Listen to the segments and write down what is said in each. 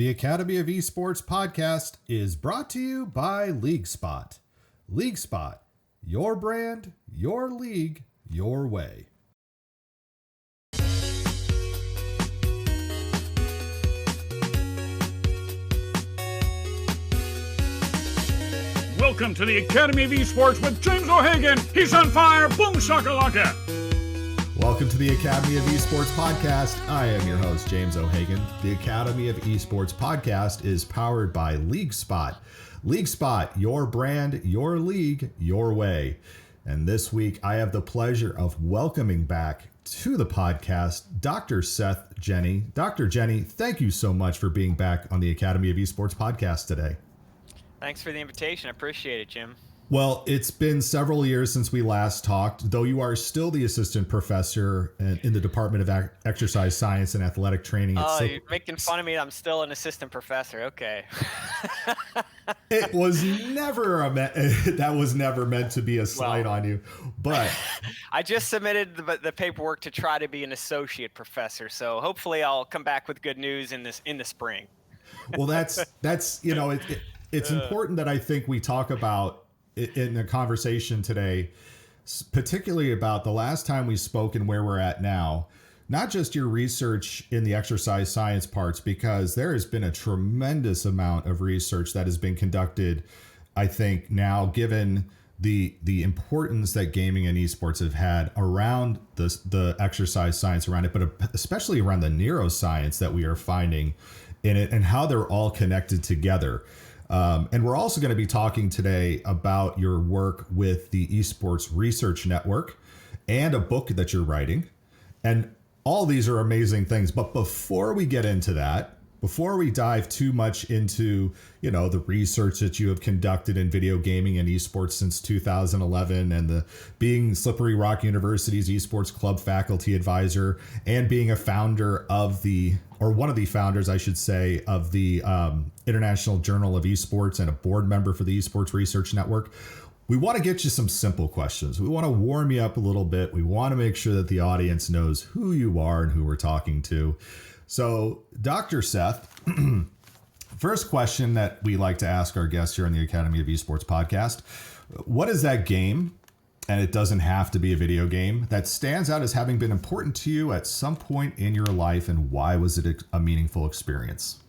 The Academy of Esports podcast is brought to you by LeagueSpot. LeagueSpot, your brand, your league, your way. Welcome to the Academy of Esports with James O'Hagan. He's on fire. Boom shakalaka. Welcome to the Academy of Esports podcast. I am your host, James O'Hagan. The Academy of Esports podcast is powered by LeagueSpot. LeagueSpot, your brand, your league, your way. And this week, I have the pleasure of welcoming back to the podcast, Dr. Seth Jenny. Dr. Jenny, thank you so much for being back on the Academy of Esports podcast today. Thanks for the invitation. I appreciate it, Jim. Well, it's been several years since we last talked, though you are still the assistant professor in the Department of Exercise Science and Athletic Training. You're making fun of me. I'm still an assistant professor. Okay. It was never that was never meant to be a slight on you, but I just submitted the paperwork to try to be an associate professor. So hopefully I'll come back with good news in the spring. Well, that's it's important that I think we talk about in the conversation today, particularly about the last time we spoke and where we're at now, not just your research in the exercise science parts, because there has been a tremendous amount of research that has been conducted, I think now, given the importance that gaming and esports have had around the exercise science around it, but especially around the neuroscience that we are finding in it and how they're all connected together. And we're also going to be talking today about your work with the Esports Research Network and a book that you're writing. And all these are amazing things. But before we get into that, before we dive too much into, the research that you have conducted in video gaming and esports since 2011 and being Slippery Rock University's esports club faculty advisor and being a founder of one of the founders, I should say, of the International Journal of Esports and a board member for the Esports Research Network, we want to get you some simple questions. We want to warm you up a little bit. We want to make sure that the audience knows who you are and who we're talking to. So, Dr. Seth, first question that we like to ask our guests here on the Academy of Esports podcast, what is that game, and it doesn't have to be a video game, that stands out as having been important to you at some point in your life, and why was it a meaningful experience?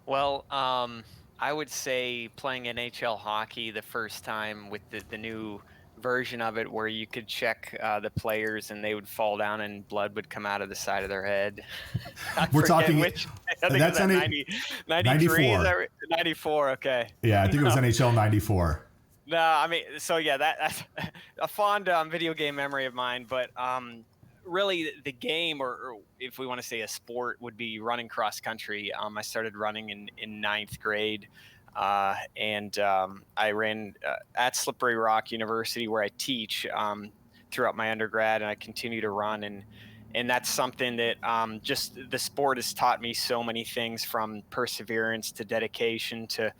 Well, I would say playing NHL hockey the first time with the new version of it where you could check the players and they would fall down and blood would come out of the side of their head. We're talking which, I think that's 93, 94. Okay. Yeah, I think it was NHL 94. No, I mean, so yeah, that's a fond video game memory of mine, but really the game, or if we want to say a sport, would be running cross country. I started running in ninth grade. And I ran at Slippery Rock University where I teach throughout my undergrad, and I continue to run. And that's something that just the sport has taught me so many things, from perseverance to dedication to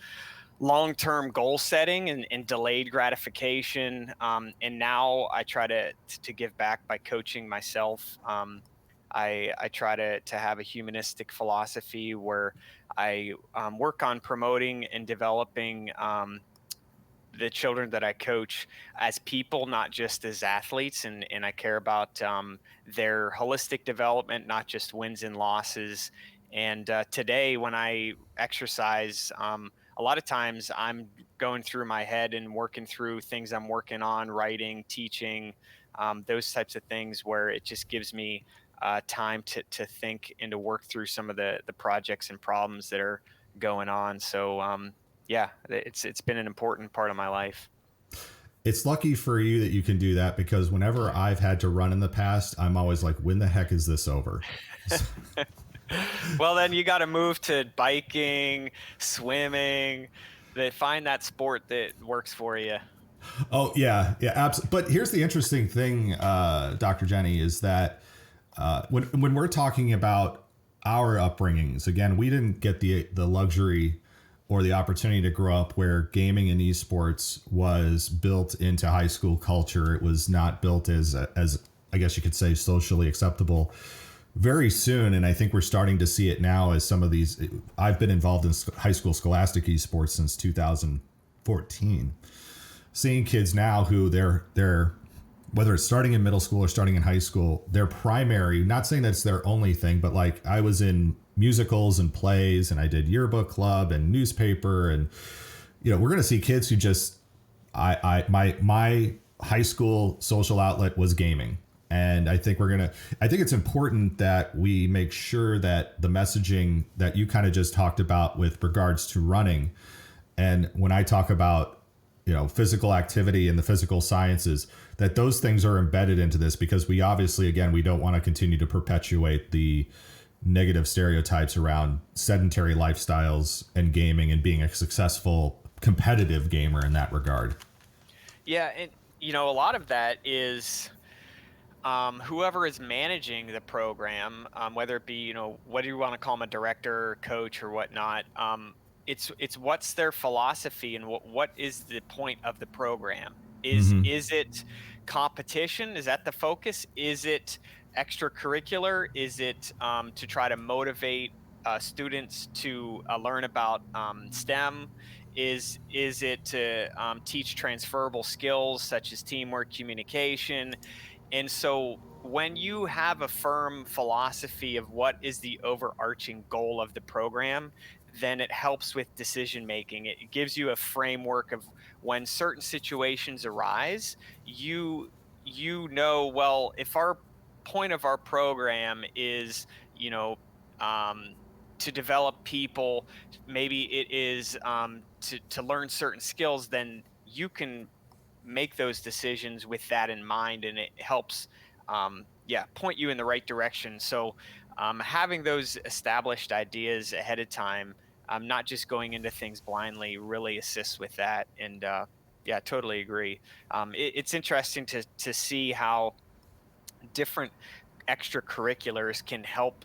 long-term goal setting and delayed gratification. And now I try to give back by coaching myself. I try to have a humanistic philosophy where I work on promoting and developing the children that I coach as people, not just as athletes. And I care about their holistic development, not just wins and losses. And today when I exercise, a lot of times I'm going through my head and working through things I'm working on, writing, teaching, those types of things, where it just gives me time to think and to work through some of the projects and problems that are going on. So it's been an important part of my life. It's lucky for you that you can do that, because whenever I've had to run in the past, I'm always like, when the heck is this over? Well, then you got to move to biking, swimming, find that sport that works for you. Oh yeah, absolutely. But here's the interesting thing, Dr. Jenny, is that when we're talking about our upbringings, again, we didn't get the luxury or the opportunity to grow up where gaming and esports was built into high school culture. It was not built as I guess you could say, socially acceptable. very soon, and I think we're starting to see it now as some of these. I've been involved in high school scholastic esports since 2014. Seeing kids now who they're whether it's starting in middle school or starting in high school, their primary, not saying that's their only thing, but like I was in musicals and plays and I did yearbook club and newspaper, and we're going to see kids who just my high school social outlet was gaming. And I think it's important that we make sure that the messaging that you kind of just talked about with regards to running, and when I talk about, physical activity and the physical sciences, that those things are embedded into this, because we obviously, again, we don't want to continue to perpetuate the negative stereotypes around sedentary lifestyles and gaming and being a successful competitive gamer in that regard. Yeah. And, a lot of that is, whoever is managing the program, whether it be, what do you want to call them, a director, coach, or whatnot, it's what's their philosophy and what is the point of the program? Is it competition? Is that the focus? Is it extracurricular? Is it to try to motivate students to learn about STEM? Is it to teach transferable skills such as teamwork, communication? And so when you have a firm philosophy of what is the overarching goal of the program, then it helps with decision making. It gives you a framework of when certain situations arise, well, if our point of our program is, to develop people, maybe it is to learn certain skills, then you can make those decisions with that in mind, and it helps point you in the right direction. So having those established ideas ahead of time, not just going into things blindly, really assists with that. And totally agree. It's interesting to see how different extracurriculars can help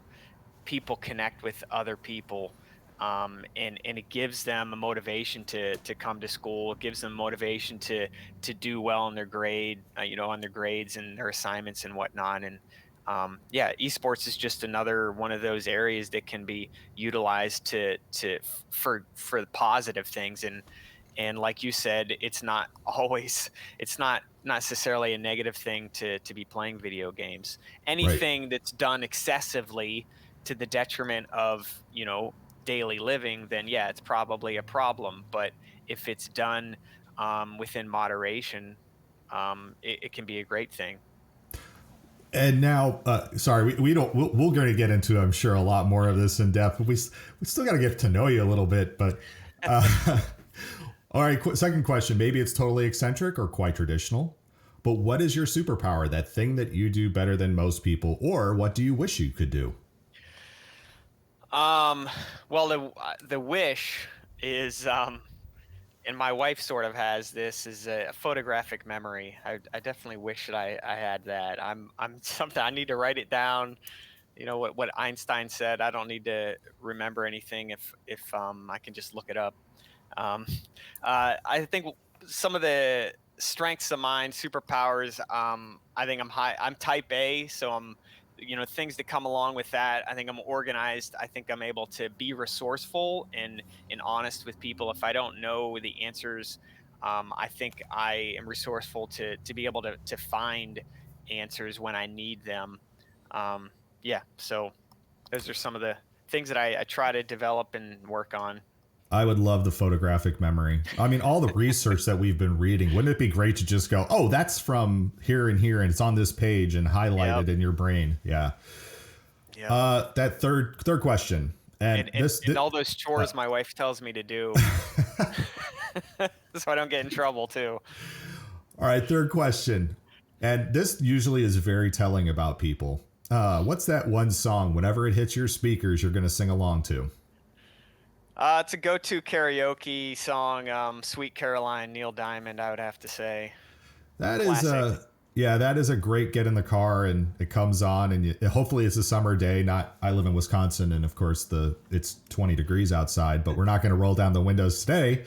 people connect with other people. And it gives them a motivation to come to school. It gives them motivation to do well on their on their grades and their assignments and whatnot. And esports is just another one of those areas that can be utilized for the positive things. And like you said, it's not necessarily a negative thing to be playing video games. Anything that's done excessively to the detriment of, daily living, then it's probably a problem. But if it's done within moderation, it can be a great thing. And now, sorry, we're going to get into, I'm sure, a lot more of this in depth, but we still got to get to know you a little bit. But all right, second question. Maybe it's totally eccentric or quite traditional, but what is your superpower? That thing that you do better than most people, or what do you wish you could do? Well, the wish is, and my wife sort of has this, is a photographic memory. I definitely wish that I had that. I'm something, I need to write it down. What Einstein said, I don't need to remember anything if I can just look it up. I think some of the strengths of mine, superpowers, I think I'm type A, so I'm, things that come along with that. I think I'm organized. I think I'm able to be resourceful and honest with people. If I don't know the answers, I think I am resourceful to be able to find answers when I need them. So those are some of the things that I try to develop and work on. I would love the photographic memory. I mean, all the research that we've been reading, wouldn't it be great to just go, oh, that's from here and here, and it's on this page and highlighted in your brain. Yeah. That third question. And all those chores my wife tells me to do. So I don't get in trouble too. All right. Third question. And this usually is very telling about people. What's that one song, whenever it hits your speakers, you're going to sing along to? It's a go-to karaoke song, Sweet Caroline, Neil Diamond, I would have to say. That Classic. that is a great get in the car and it comes on, and hopefully it's a summer day. I live in Wisconsin, and of course it's 20 degrees outside, but we're not going to roll down the windows today.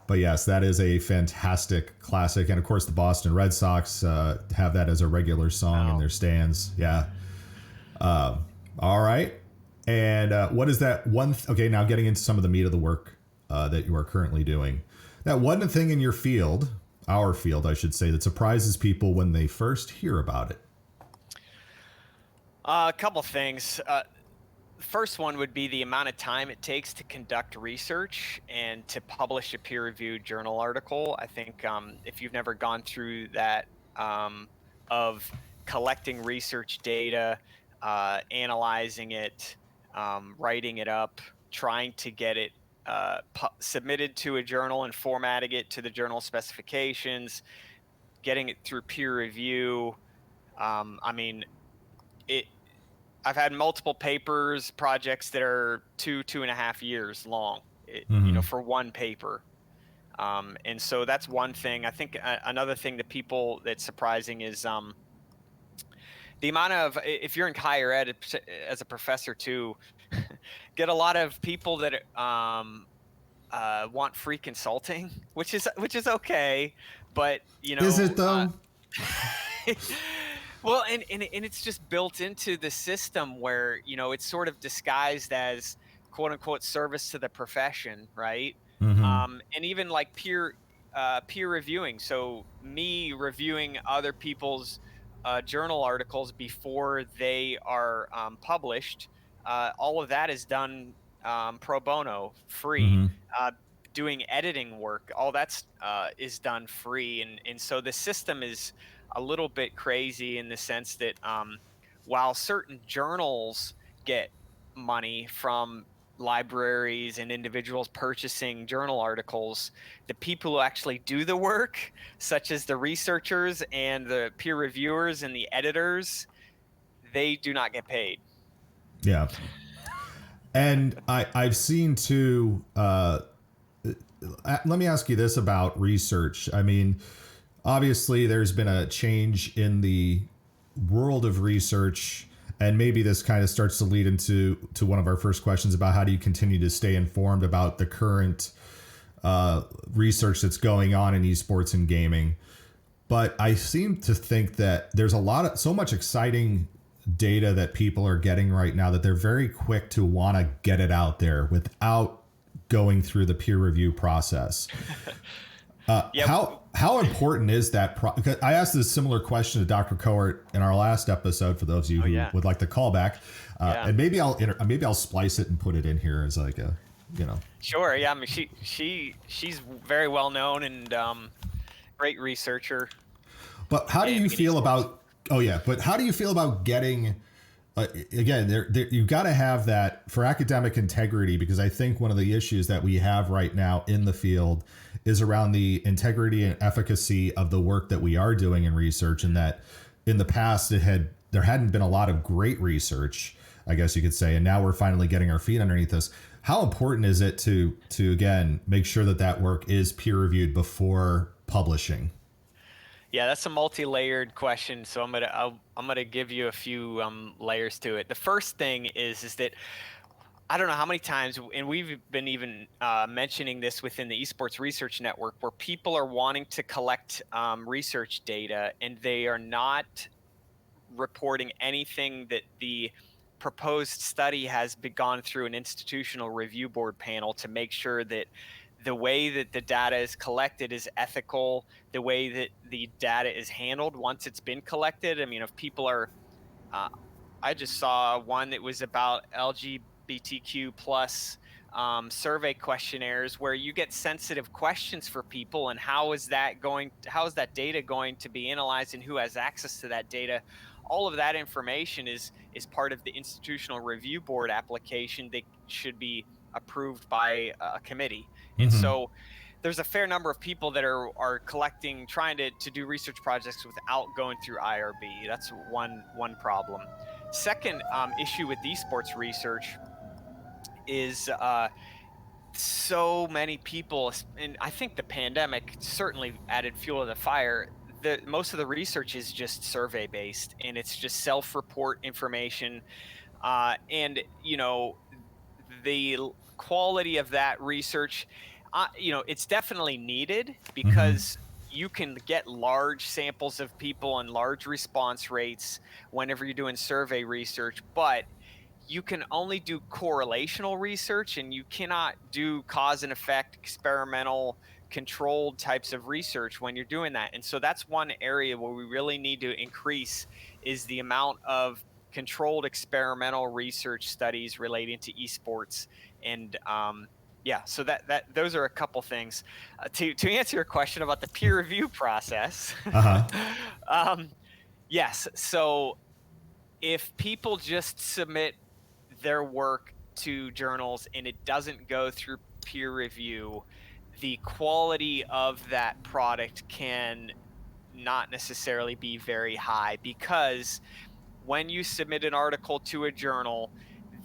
But yes, that is a fantastic classic. And of course the Boston Red Sox have that as a regular song in their stands. Yeah. All right. And what is that one? Okay, now getting into some of the meat of the work that you are currently doing. That one thing in your field, our field, I should say, that surprises people when they first hear about it. A couple things. The first one would be the amount of time it takes to conduct research and to publish a peer-reviewed journal article. I think if you've never gone through that of collecting research data, analyzing it, writing it up, trying to get it submitted to a journal and formatting it to the journal specifications, getting it through peer review. I mean, I've had multiple projects that are 2.5 years long, for one paper. And so that's one thing. I think another thing that's surprising is the amount of, if you're in higher ed as a professor too, get a lot of people that want free consulting, which is okay, but Is it though? Well, and it's just built into the system where it's sort of disguised as quote unquote service to the profession, right? And even like peer reviewing. So me reviewing other people's journal articles before they are published. All of that is done pro bono, free. Doing editing work, all that's is done free, and so the system is a little bit crazy in the sense that while certain journals get money from libraries and individuals purchasing journal articles, the people who actually do the work, such as the researchers and the peer reviewers and the editors, they do not get paid. Yeah. And I've seen too, let me ask you this about research. I mean, obviously there's been a change in the world of research, and maybe this kind of starts to lead into one of our first questions about how do you continue to stay informed about the current research that's going on in esports and gaming. But I seem to think that there's so much exciting data that people are getting right now that they're very quick to want to get it out there without going through the peer review process. Yep. How important is that? Because I asked this similar question to Dr. Cohort in our last episode. For those of you who would like to call back, and maybe I'll splice it and put it in here as like a, Sure. Yeah. I mean, she's very well known and great researcher. But how do you feel about? Oh yeah. But how do you feel about getting? Again, you've got to have that for academic integrity, because I think one of the issues that we have right now in the field is around the integrity and efficacy of the work that we are doing in research, and that in the past there hadn't been a lot of great research, I guess you could say, and now we're finally getting our feet underneath us. How important is it to again make sure that work is peer reviewed before publishing? Yeah, that's a multi-layered question, so I'm gonna give you a few layers to it. The first thing is that I don't know how many times, and we've been even mentioning this within the Esports Research Network, where people are wanting to collect research data and they are not reporting anything that the proposed study has gone through an institutional review board panel to make sure that the way that the data is collected is ethical, the way that the data is handled once it's been collected. I mean, if people are, I just saw one that was about LGBTQ plus survey questionnaires where you get sensitive questions for people, and how is that data going to be analyzed and who has access to that data? All of that information is part of the institutional review board application that should be approved by a committee. And so there's a fair number of people that are trying to do research projects without going through IRB. That's one problem. Second issue with esports research is so many people, and I think the pandemic certainly added fuel to the fire. Most of the research is just survey based, and it's just self-report information, and the quality of that research, it's definitely needed, because you can get large samples of people and large response rates whenever you're doing survey research, but you can only do correlational research, and you cannot do cause and effect experimental controlled types of research when you're doing that. And so that's one area where we really need to increase is the amount of controlled experimental research studies relating to esports. And yeah, so that those are a couple things. To answer your question about the peer review process. Yes, so if people just submit their work to journals and it doesn't go through peer review, the quality of that product can not necessarily be very high, because when you submit an article to a journal,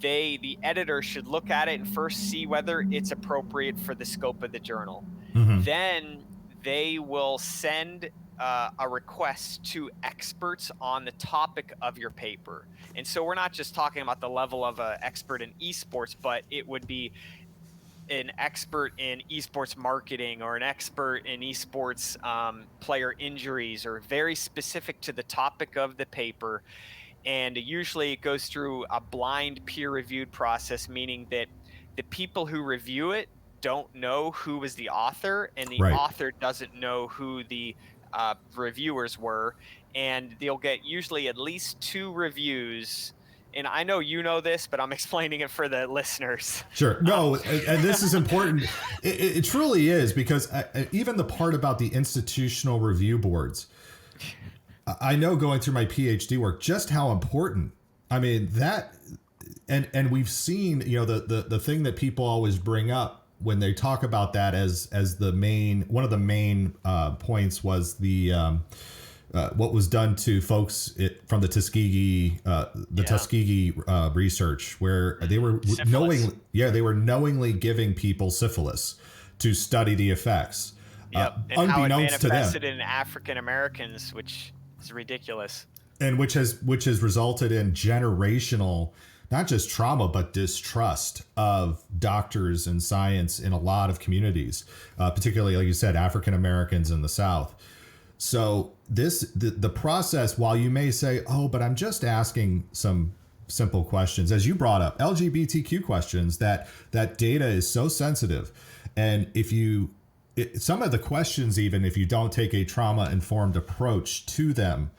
the editor should look at it and first see whether it's appropriate for the scope of the journal. Then they will send a request to experts on the topic of your paper. And so we're not just talking about the level of an expert in esports, but it would be an expert in esports marketing or an expert in esports player injuries, or very specific to the topic of the paper. And usually it goes through a blind peer-reviewed process, meaning that the people who review it don't know who was the author, and the Right. author doesn't know who the reviewers were. And they'll get usually at least 2 reviews. And I know you know this, but I'm explaining it for the listeners. Sure. No, and this is important. It truly is, because even the part about the institutional review boards, I know going through my PhD work just how important. I mean, that, and we've seen, the thing that people always bring up when they talk about that as the main, one of the main points was the what was done to folks from the Tuskegee research, where they were knowingly giving people syphilis to study the effects. Yep. And how it unbeknownst to them, manifested in African Americans, which is ridiculous. and which has resulted in generational, not just trauma, but distrust of doctors and science in a lot of communities, particularly, like you said, African Americans in the South. So the process, while you may say, oh, but I'm just asking some simple questions, as you brought up, LGBTQ questions, that data is so sensitive. And some of the questions, even if you don't take a trauma-informed approach to them,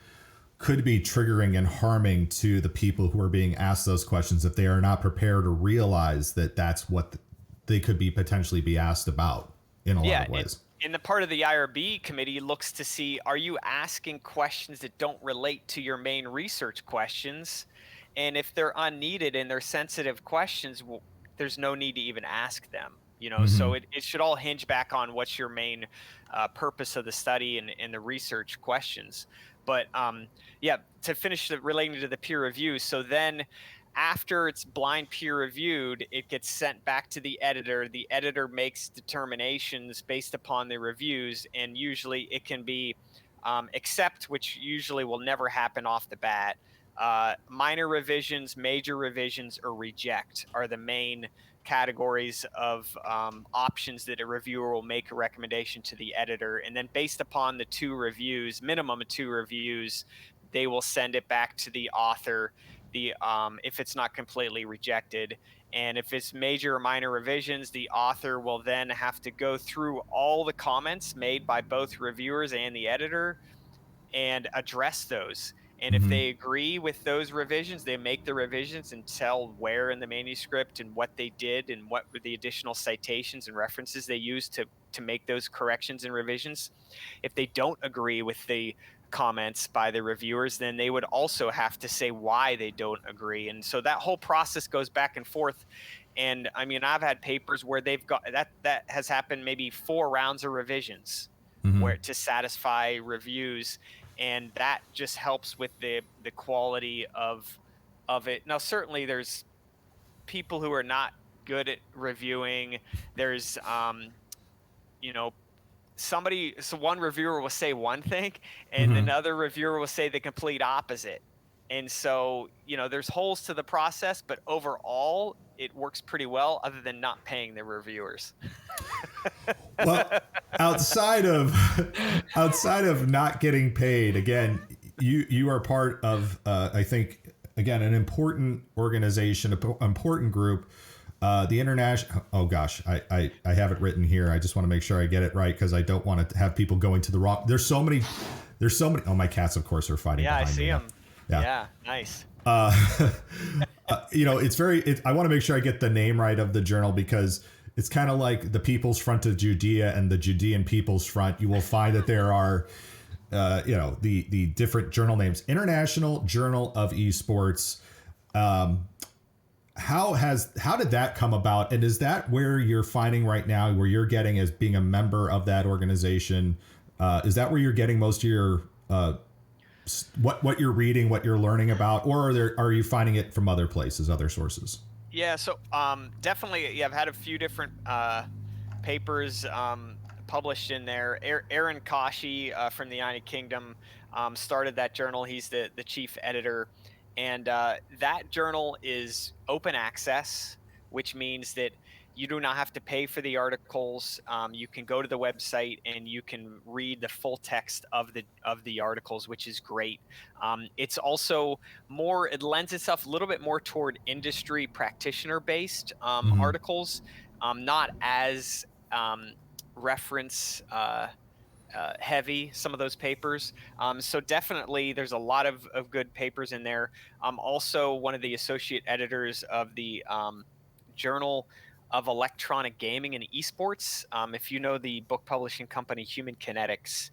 could be triggering and harming to the people who are being asked those questions if they are not prepared or realize that that's what they could potentially be asked about in a lot of ways. And the part of the IRB committee looks to see, are you asking questions that don't relate to your main research questions? And if they're unneeded and they're sensitive questions, well, there's no need to even ask them. So it should all hinge back on what's your main purpose of the study and the research questions. But to finish relating to the peer review, so then after it's blind peer reviewed, it gets sent back to the editor. The editor makes determinations based upon the reviews, and usually it can be accept, which usually will never happen off the bat. Minor revisions, major revisions, or reject are the main categories of options that a reviewer will make a recommendation to the editor. And then based upon the 2 reviews, minimum of 2 reviews, they will send it back to the author, if it's not completely rejected. And if it's major or minor revisions, the author will then have to go through all the comments made by both reviewers and the editor and address those. And if they agree with those revisions, they make the revisions and tell where in the manuscript and what they did and what were the additional citations and references they used to make those corrections and revisions. If they don't agree with the comments by the reviewers, then they would also have to say why they don't agree. And so that whole process goes back and forth. And I mean, I've had papers where they've got that has happened maybe 4 rounds of revisions where to satisfy reviews. And that just helps with the quality of it. Now, certainly there's people who are not good at reviewing. There's, so one reviewer will say one thing and another reviewer will say the complete opposite. And so, there's holes to the process, but overall it works pretty well, other than not paying the reviewers. Well, outside of not getting paid, again, you are part of I think again an important organization, an important group. The international. Oh gosh, I have it written here. I just want to make sure I get it right because I don't want to have people going to the wrong. There's so many. Oh, my cats, of course, are fighting. Yeah, I behind see me now. them. Yeah. Yeah, nice. It's very. I want to make sure I get the name right of the journal because it's kind of like the People's Front of Judea and the Judean People's Front. You will find that there are, the different journal names. International Journal of Esports. How did that come about, and is that where you're finding right now, where you're getting as being a member of that organization? Is that where you're getting most of your what you're reading, what you're learning about, or are you finding it from other places, other sources? Yeah, so definitely, yeah, I've had a few different papers published in there. Aaron Kashi from the United Kingdom started that journal. He's the chief editor, and that journal is open access, which means that you do not have to pay for the articles. You can go to the website and you can read the full text of the articles, which is great. It's also it lends itself a little bit more toward industry practitioner based articles, not as reference heavy, some of those papers. So definitely there's a lot of good papers in there. I'm also one of the associate editors of the Journal of Electronic Gaming and Esports. If you know the book publishing company Human Kinetics,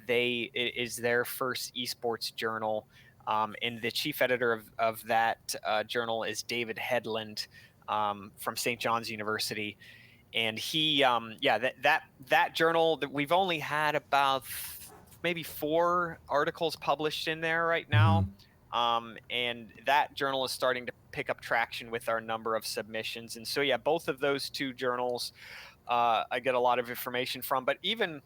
it is their first esports journal. And the chief editor of that journal is David Headland from St. John's University. And he, that journal, that we've only had about maybe 4 articles published in there right now. And that journal is starting to pick up traction with our number of submissions. And so, yeah, both of those 2 journals I get a lot of information from, but even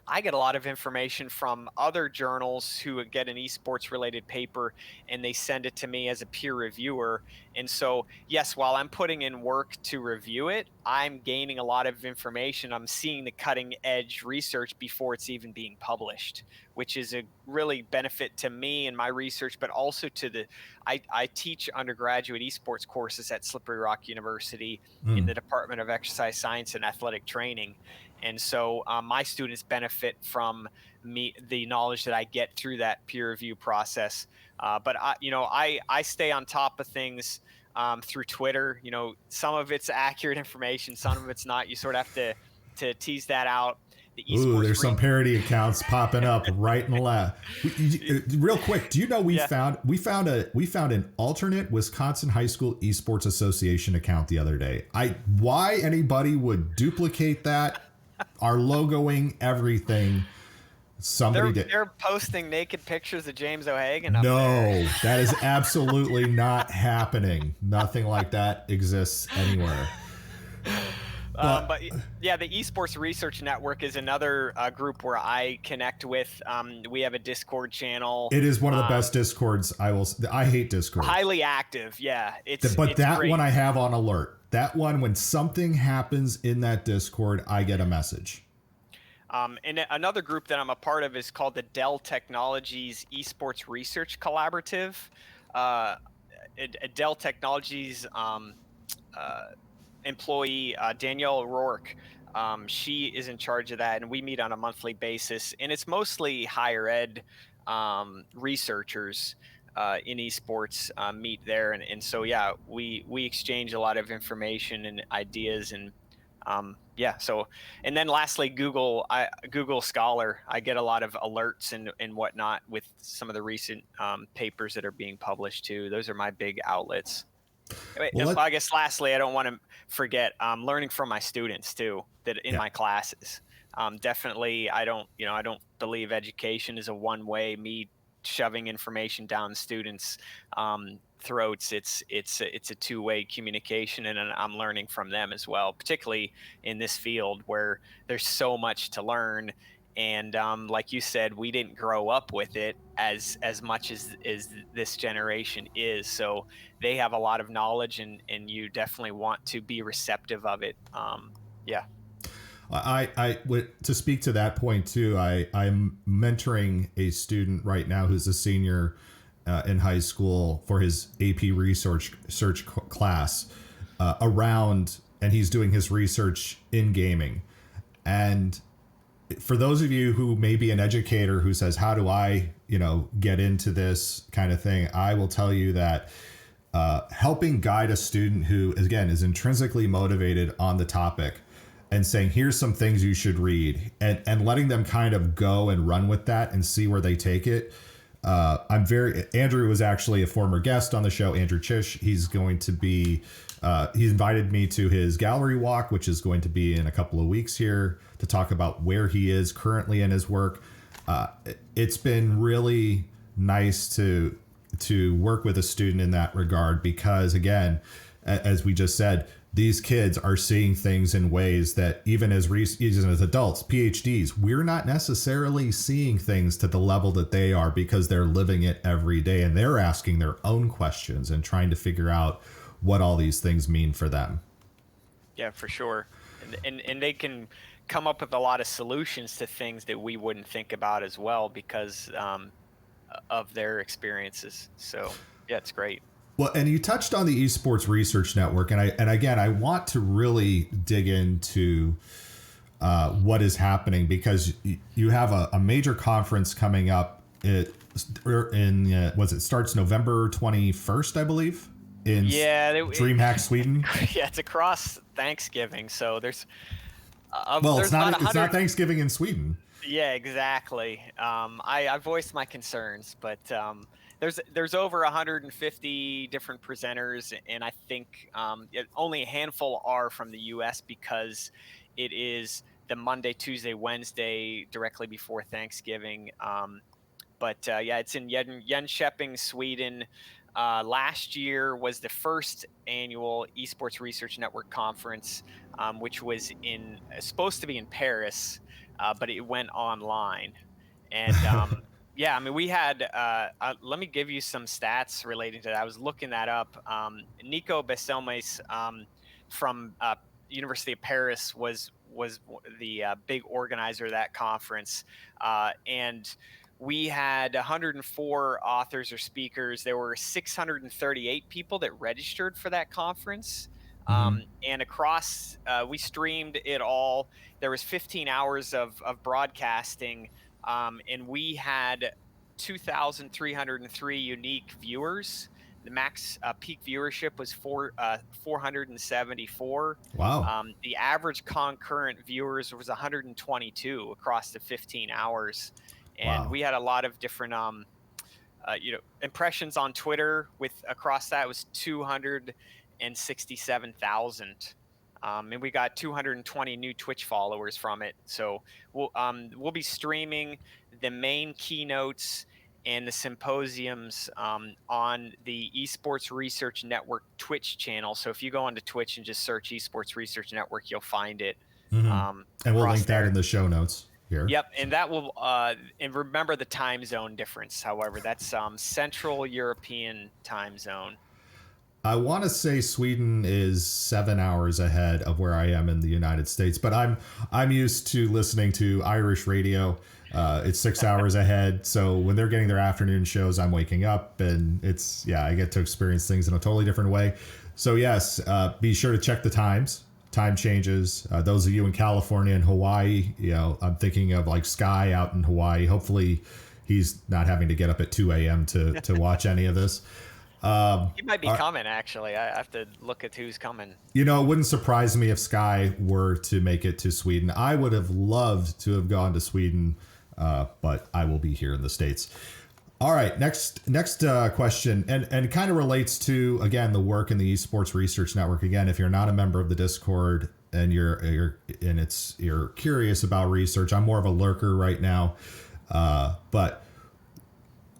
I get a lot of information from other journals who get an esports related paper and they send it to me as a peer reviewer. And so, yes, while I'm putting in work to review it, I'm gaining a lot of information. I'm seeing the cutting edge research before it's even being published, which is a really benefit to me and my research, but also to I teach undergraduate esports courses at Slippery Rock University in the Department of Exercise Science and Athletic Training. And so my students benefit from the knowledge that I get through that peer review process. But I stay on top of things through Twitter. Some of it's accurate information, some of it's not. You sort of have to tease that out. Ooh, there's some parody accounts popping up right and left. Real quick, do you know we found an alternate Wisconsin High School Esports Association account the other day. Why anybody would duplicate that? Our logoing, everything. Somebody did. They're posting naked pictures of James O'Hagan up No, there. that is absolutely not happening. Nothing like that exists anywhere. But yeah, the Esports Research Network is another group where I connect with. We have a Discord channel. It is one of the best Discords. I hate Discord. Highly active, yeah. It's that great. one I have on alert. That one, when something happens in that Discord, I get a message. And another group that I'm a part of is called the Dell Technologies Esports Research Collaborative. Dell Technologies employee Danielle O'Rourke, she is in charge of that, and we meet on a monthly basis. And it's mostly higher ed researchers in esports meet there, and so yeah, we exchange a lot of information and ideas, and so, and then lastly, Google Scholar, I get a lot of alerts and whatnot with some of the recent papers that are being published too. Those are my big outlets. I guess lastly, I don't want to forget learning from my students too, that in my classes. Definitely, I don't believe education is a one-way, me shoving information down students' throats. It's a two-way communication, and I'm learning from them as well, particularly in this field where there's so much to learn. And like you said, we didn't grow up with it as much as this generation is. So they have a lot of knowledge, and you definitely want to be receptive of it. To speak to that point too, I'm mentoring a student right now who's a senior in high school for his AP research class around, and he's doing his research in gaming. And for those of you who may be an educator who says, how do I, get into this kind of thing? I will tell you that helping guide a student who, again, is intrinsically motivated on the topic and saying, here's some things you should read, and letting them kind of go and run with that and see where they take it. Andrew was actually a former guest on the show, Andrew Chish. He's going to be, he invited me to his gallery walk, which is going to be in a couple of weeks here, to talk about where he is currently in his work. It's been really nice to work with a student in that regard, because again, as we just said, these kids are seeing things in ways that even as adults, PhDs, we're not necessarily seeing things to the level that they are, because they're living it every day and they're asking their own questions and trying to figure out what all these things mean for them. Yeah, for sure. And they can come up with a lot of solutions to things that we wouldn't think about as well, because of their experiences. So yeah, it's great. Well, and you touched on the Esports Research Network, and I want to really dig into what is happening, because you have a major conference coming up. It starts November 21st, I believe, in DreamHack, Sweden. Yeah, it's across Thanksgiving, so there's. It's not Thanksgiving in Sweden. Yeah, exactly. I voiced my concerns, but there's over 150 different presenters, and I think only a handful are from the U.S. because it is the Monday, Tuesday, Wednesday directly before Thanksgiving. It's in Jönköping, Sweden. Last year was the first annual Esports Research Network conference, which was supposed to be in Paris, but it went online. And we had, let me give you some stats relating to that. I was looking that up. Nico Besselmes from University of Paris was the big organizer of that conference. And we had 104 authors or speakers. There were 638 people that registered for that conference. And across, we streamed it all. There was 15 hours of broadcasting, and we had 2,303 unique viewers. The max peak viewership was 474. Wow. The average concurrent viewers was 122 across the 15 hours. And we had a lot of different, impressions on Twitter. Across that was 267,000, and we got 220 new Twitch followers from it. So we'll be streaming the main keynotes and the symposiums on the Esports Research Network Twitch channel. So if you go onto Twitch and just search Esports Research Network, you'll find it. And we'll link that in the show notes here. Yep, and that will and remember the time zone difference. However, that's Central European time zone. I want to say Sweden is 7 hours ahead of where I am in the United States, but I'm used to listening to Irish radio. It's 6 hours ahead, so when they're getting their afternoon shows, I'm waking up, and I get to experience things in a totally different way. So yes, be sure to check the times. Time changes. Those of you in California and Hawaii, I'm thinking of like Sky out in Hawaii. Hopefully he's not having to get up at 2 a.m. to watch any of this. He might be coming, actually. I have to look at who's coming. It wouldn't surprise me if Sky were to make it to Sweden. I would have loved to have gone to Sweden, but I will be here in the States. All right, next question, and it kind of relates to, again, the work in the Esports Research Network. Again, if you're not a member of the Discord and you're curious about research, I'm more of a lurker right now, but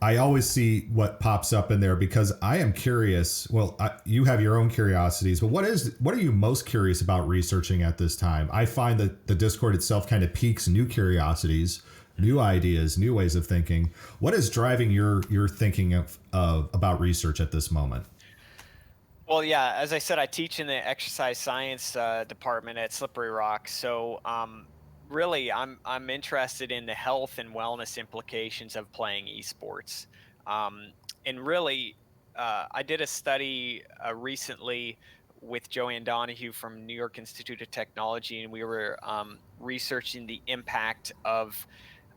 I always see what pops up in there because I am curious. Well, you have your own curiosities, but what are you most curious about researching at this time? I find that the Discord itself kind of piques new curiosities, new ideas, new ways of thinking. What is driving your thinking of about research at this moment? Well, yeah, as I said, I teach in the exercise science department at Slippery Rock. So, really, I'm interested in the health and wellness implications of playing esports. Um, and really, I did a study recently with Joanne Donahue from New York Institute of Technology, and we were researching the impact of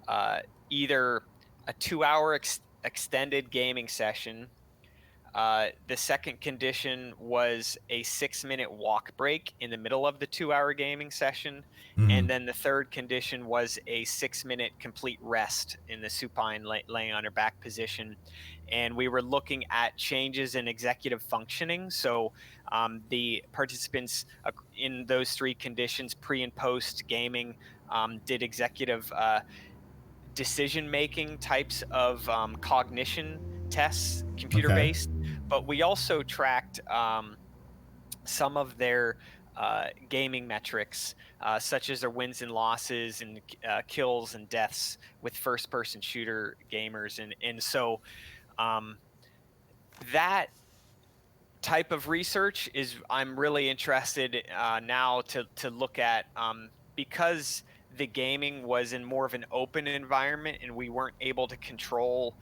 uh, either a 2 hour extended gaming session. The second condition was a 6 minute walk break in the middle of the 2 hour gaming session. And Mhm. then the third condition was a 6 minute complete rest in the supine laying on your back position. And we were looking at changes in executive functioning. So the participants in those three conditions, pre and post gaming, did executive decision making types of cognition tests, computer Okay. based, but we also tracked some of their gaming metrics, such as their wins and losses and kills and deaths with first person shooter gamers. And so um, that type of research is I'm really interested now to look at, because the gaming was in more of an open environment and we weren't able to control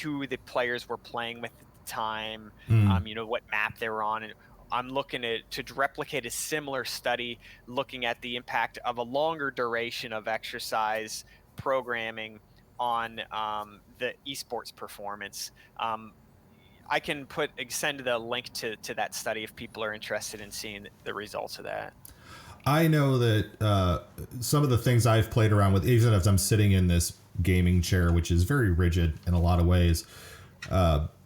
who the players were playing with at the time, Mm. what map they were on. And I'm looking to replicate a similar study looking at the impact of a longer duration of exercise programming on the esports performance. I can send the link to that study if people are interested in seeing the results of that. I know that some of the things I've played around with, even if I'm sitting in this gaming chair, which is very rigid in a lot of ways,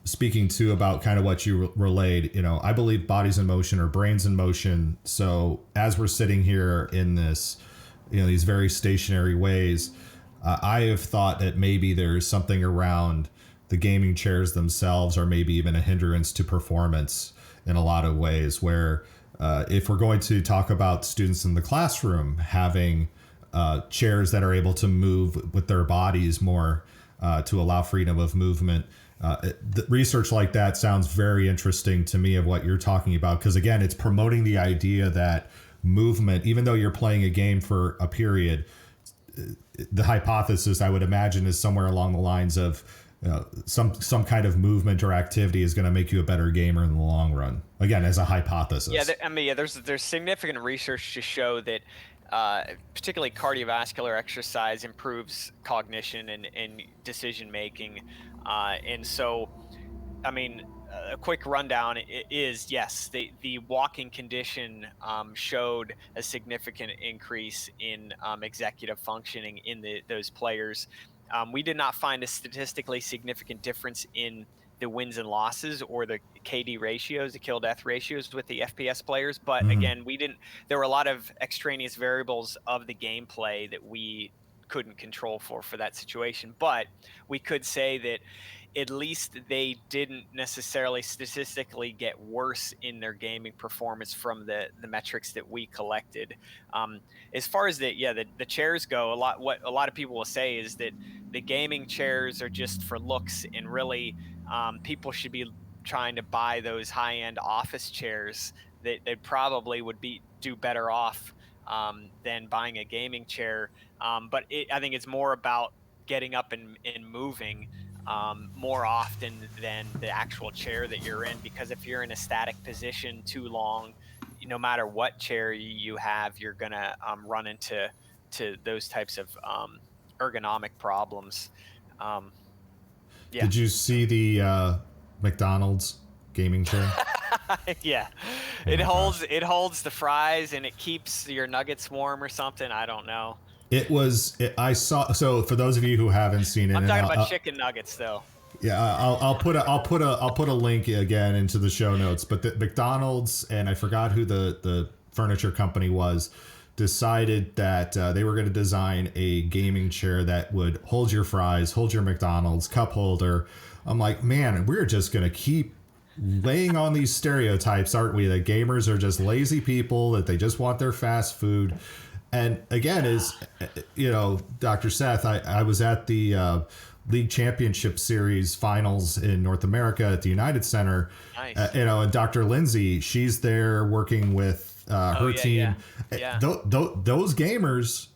speaking to about kind of what you relayed, I believe bodies in motion or brains in motion. So as we're sitting here in this, these very stationary ways, I have thought that maybe there's something around the gaming chairs themselves, or maybe even a hindrance to performance in a lot of ways, where if we're going to talk about students in the classroom having chairs that are able to move with their bodies more to allow freedom of movement, the research like that sounds very interesting to me of what you're talking about, because again, it's promoting the idea that movement, even though you're playing a game for a period, the hypothesis I would imagine is somewhere along the lines of some kind of movement or activity is going to make you a better gamer in the long run. Again, as a hypothesis. Yeah, there's significant research to show that particularly cardiovascular exercise improves cognition and decision making, and so I mean, a quick rundown is yes, the walking condition showed a significant increase in executive functioning in those players. We did not find a statistically significant difference in the wins and losses or the KD ratios, the kill death ratios with the FPS players. But Mhm. again, there were a lot of extraneous variables of the gameplay that we couldn't control for that situation. But we could say that at least they didn't necessarily statistically get worse in their gaming performance from the metrics that we collected. As far as the chairs go, what a lot of people will say is that the gaming chairs are just for looks, and really people should be trying to buy those high-end office chairs that they probably would do better off than buying a gaming chair. But I think it's more about getting up and moving more often than the actual chair that you're in, because if you're in a static position too long, no matter what chair you have, you're gonna run into those types of ergonomic problems. Um, yeah. Did you see the McDonald's gaming chair? Yeah, Oh my gosh. it holds the fries and it keeps your nuggets warm or something. I don't know. I saw. So for those of you who haven't seen it, I'm and talking about chicken nuggets though. yeah, I'll put a link again into the show notes. But the McDonald's, and I forgot who the furniture company was, decided that they were going to design a gaming chair that would hold your fries, hold your McDonald's cup holder. I'm like, man, we're just going to keep laying on these stereotypes, aren't we? That gamers are just lazy people, that they just want their fast food. And again, Dr. Seth, I was at the League Championship Series finals in North America at the United Center. Nice. And Dr. Lindsay, she's there working with her team. Yeah. Those gamers,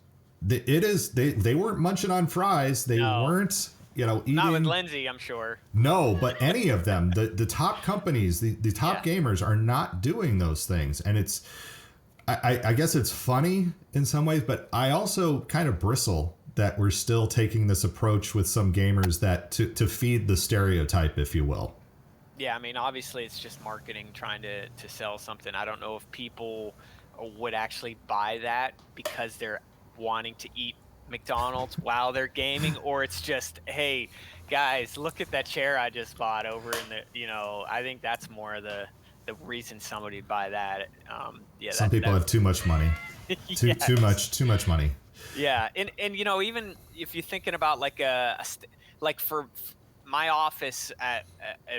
they weren't munching on fries. They weren't, eating. Not with Lindsay, I'm sure. No, but any of them, the top companies, the top gamers are not doing those things. And it's, I guess it's funny in some ways, but I also kind of bristle that we're still taking this approach with some gamers that to feed the stereotype, if you will. Yeah, I mean, obviously it's just marketing trying to sell something. I don't know if people would actually buy that because they're wanting to eat McDonald's while they're gaming, or it's just, hey, guys, look at that chair I just bought over in the, I think that's more of the reason somebody would buy that. Some people have too much money. Too much money. Yeah, and even if you're thinking about like for my office at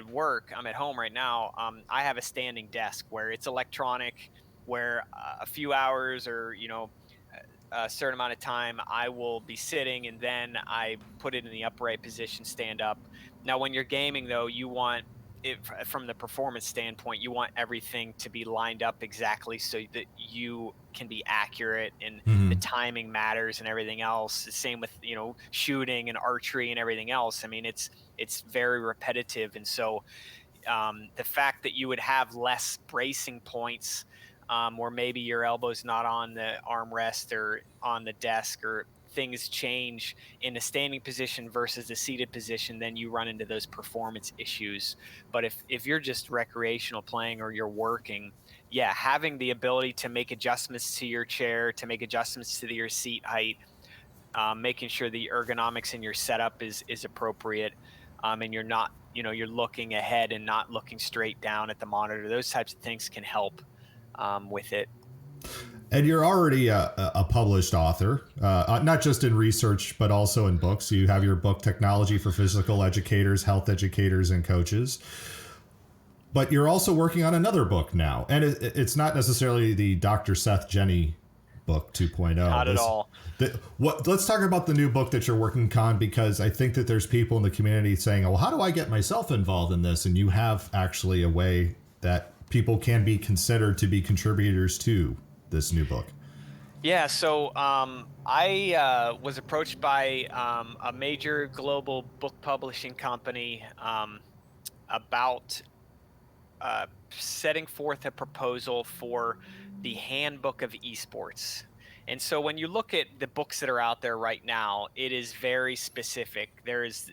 work, I'm at home right now. I have a standing desk where it's electronic, where a few hours or a certain amount of time I will be sitting, and then I put it in the upright position, stand up. Now, when you're gaming, though, you want it from the performance standpoint. You want everything to be lined up exactly so that you can be accurate, and the timing matters and everything else. The same with shooting and archery and everything else. I mean, it's very repetitive, and so the fact that you would have less bracing points, or maybe your elbow's not on the armrest or on the desk, or things change in a standing position versus a seated position, then you run into those performance issues. But if you're just recreational playing or you're working, having the ability to make adjustments to your chair, to make adjustments to your seat height, making sure the ergonomics in your setup is appropriate, and you're not, you're looking ahead and not looking straight down at the monitor. Those types of things can help with it. And you're already a published author, not just in research, but also in books. You have your book, Technology for Physical Educators, Health Educators, and Coaches. But you're also working on another book now. And it's not necessarily the Dr. Seth Jenny book 2.0. Not at all. Let's talk about the new book that you're working on, because I think that there's people in the community saying, well, how do I get myself involved in this? And you have actually a way that people can be considered to be contributors to this new book. Yeah, so I was approached by a major global book publishing company about setting forth a proposal for the handbook of esports. And so when you look at the books that are out there right now, it is very specific. There is,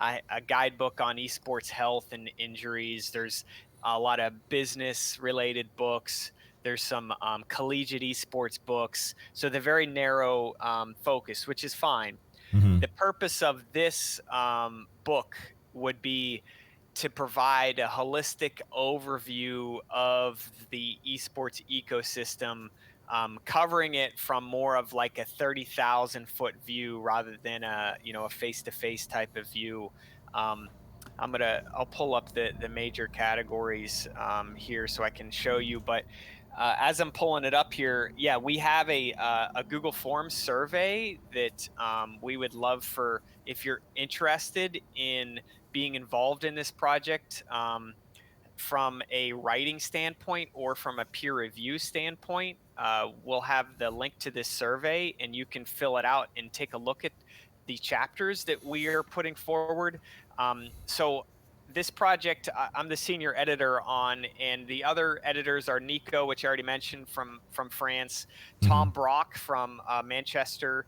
a guidebook on esports health and injuries. There's a lot of business related books. There's some collegiate esports books. So they're very narrow focus, which is fine. The purpose of this book would be to provide a holistic overview of the esports ecosystem, covering it from more of like a 30,000 foot view rather than a face-to-face type of view. I'll pull up the major categories here so I can show you, but as I'm pulling it up here, we have a Google Forms survey that we would love for, if you're interested in being involved in this project from a writing standpoint or from a peer review standpoint. We'll have the link to this survey, and you can fill it out and take a look at the chapters that we are putting forward. So this project, I'm the senior editor on, and the other editors are Nico, which I already mentioned from France, Tom Brock from Manchester,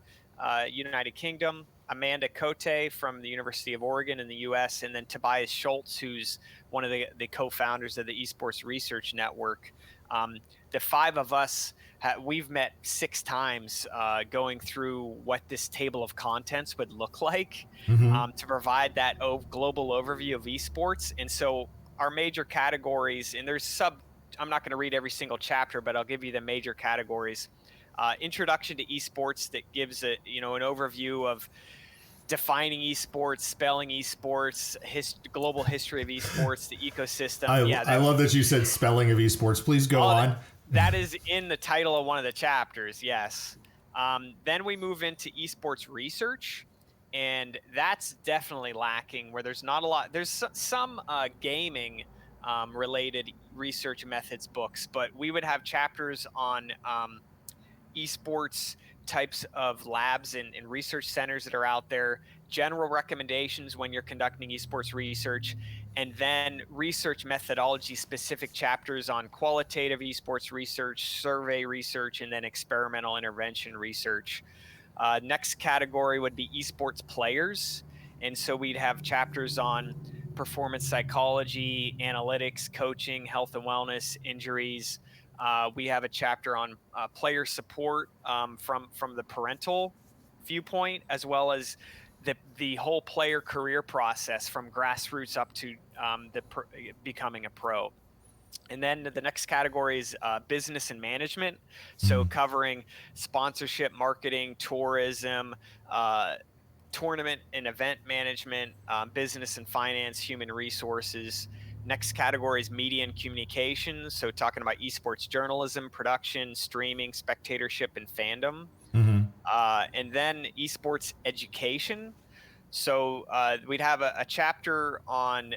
United Kingdom, Amanda Cote from the University of Oregon in the US, and then Tobias Schultz, who's one of the co-founders of the Esports Research Network. The five of us, we've met 6 times going through what this table of contents would look like to provide that global overview of esports. And so our major categories, and there's I'm not going to read every single chapter, but I'll give you the major categories. Introduction to esports, that gives an overview of defining esports, spelling esports, global history of esports, the ecosystem. I love that you said spelling of esports. Please go on. That is in the title of one of the chapters, yes. Then we move into esports research, and that's definitely lacking. Where there's not a lot. There's some gaming related research methods books, but we would have chapters on esports types of labs and research centers that are out there, general recommendations when you're conducting esports research, and then research methodology specific chapters on qualitative esports research, survey research, and then experimental intervention research. Next category would be esports players. And so we'd have chapters on performance psychology, analytics, coaching, health and wellness, injuries. We have a chapter on player support from the parental viewpoint, as well as the whole player career process from grassroots up to becoming a pro. And then the next category is business and management. So covering sponsorship, marketing, tourism, tournament and event management, business and finance, human resources. Next category is media and communications. So talking about esports journalism, production, streaming, spectatorship, and fandom. And then esports education. So we'd have a chapter on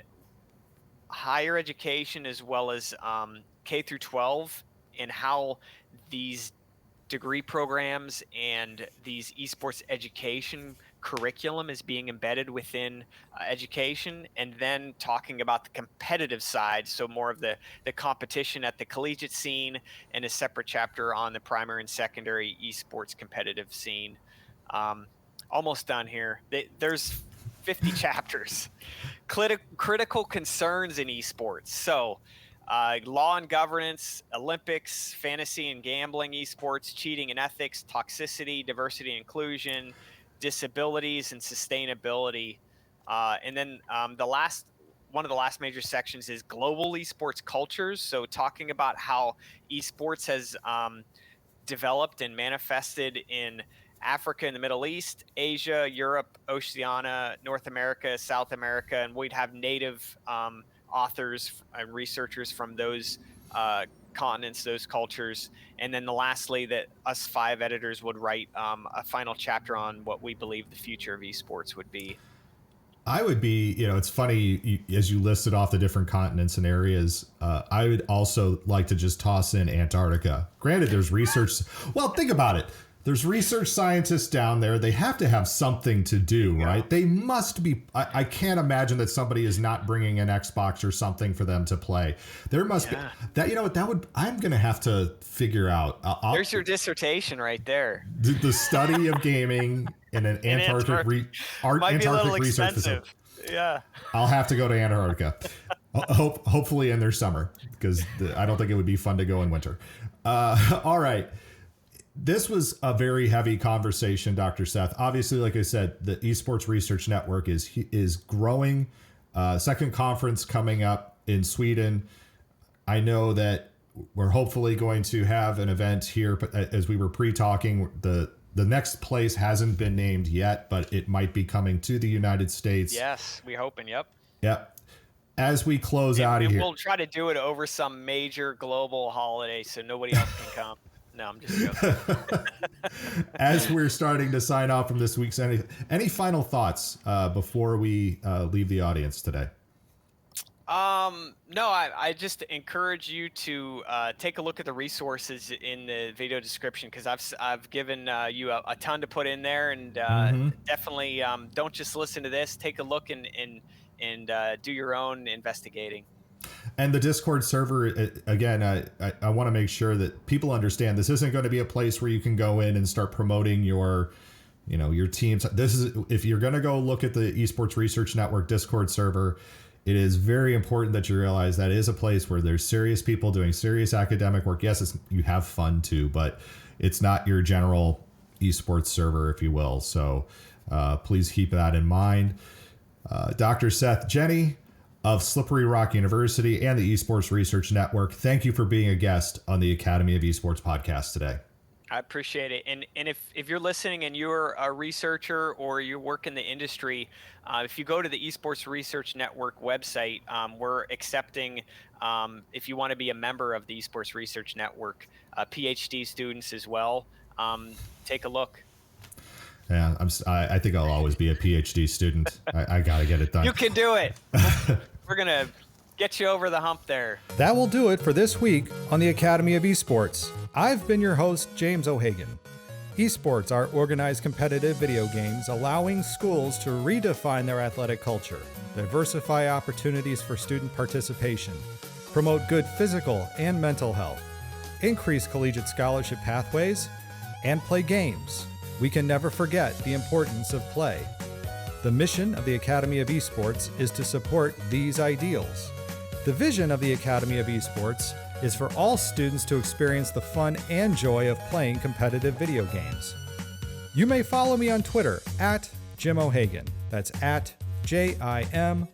higher education as well as K through 12 and how these degree programs and these esports education curriculum is being embedded within education, and then talking about the competitive side, so more of the competition at the collegiate scene, and a separate chapter on the primary and secondary esports competitive scene. Almost done here. There's 50 chapters. Critical concerns in esports. So law and governance, Olympics, fantasy and gambling, esports, cheating and ethics, toxicity, diversity and inclusion, disabilities, and sustainability. And then one of the last major sections is global esports cultures. So talking about how esports has developed and manifested in Africa and the Middle East, Asia, Europe, Oceania, North America, South America, and we'd have native authors and researchers from those continents, those cultures. And then lastly, that us 5 editors would write a final chapter on what we believe the future of esports would be. I would be, it's funny, as you listed off the different continents and areas, I would also like to just toss in Antarctica. Granted, there's research. Well, think about it. There's research scientists down there. They have to have something to do, right? They must be. I can't imagine that somebody is not bringing an Xbox or something for them to play. There must be that. I'm going to have to figure out. There's your dissertation right there. The study of gaming in an Antarctic research facility. Yeah. I'll have to go to Antarctica. Hopefully in their summer, because I don't think it would be fun to go in winter. All right. This was a very heavy conversation, Dr. Seth. Obviously, like I said, the Esports Research Network is growing. Second conference coming up in Sweden. I know that we're hopefully going to have an event here, but as we were pre-talking, the next place hasn't been named yet, but it might be coming to the United States. Yes, we're hoping. Yep. As we close out of here, we'll try to do it over some major global holiday so nobody else can come. No, I'm just joking. As we're starting to sign off from this week's, any final thoughts before we leave the audience today? No, I just encourage you to take a look at the resources in the video description, because I've given you a ton to put in there, and definitely don't just listen to this. Take a look and do your own investigating. And the Discord server, again, I want to make sure that people understand this isn't going to be a place where you can go in and start promoting your teams. This is, if you're going to go look at the Esports Research Network Discord server, it is very important that you realize that is a place where there's serious people doing serious academic work. Yes, you have fun too, but it's not your general esports server, if you will. So please keep that in mind. Dr. Seth Jenny of Slippery Rock University and the Esports Research Network, thank you for being a guest on the Academy of Esports podcast today. I appreciate it. And if you're listening and you're a researcher or you work in the industry, if you go to the Esports Research Network website, we're accepting, if you want to be a member of the Esports Research Network, PhD students as well. Take a look. Yeah, I think I'll always be a PhD student. I got to get it done. You can do it. We're going to get you over the hump there. That will do it for this week on the Academy of Esports. I've been your host, James O'Hagan. Esports are organized competitive video games allowing schools to redefine their athletic culture, diversify opportunities for student participation, promote good physical and mental health, increase collegiate scholarship pathways, and play games. We can never forget the importance of play. The mission of the Academy of Esports is to support these ideals. The vision of the Academy of Esports is for all students to experience the fun and joy of playing competitive video games. You may follow me on Twitter at Jim O'Hagan. That's at JIMOHAGAN,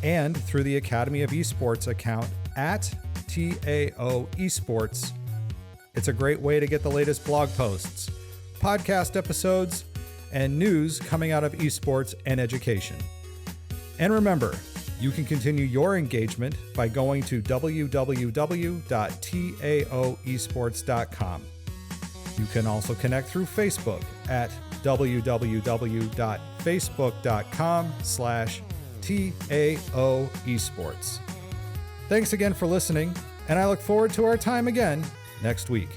and through the Academy of Esports account at TAO Esports. It's a great way to get the latest blog posts, podcast episodes, and news coming out of esports and education. And remember, you can continue your engagement by going to www.taoesports.com. You can also connect through Facebook at www.facebook.com/TAOesports. Thanks again for listening, and I look forward to our time again next week.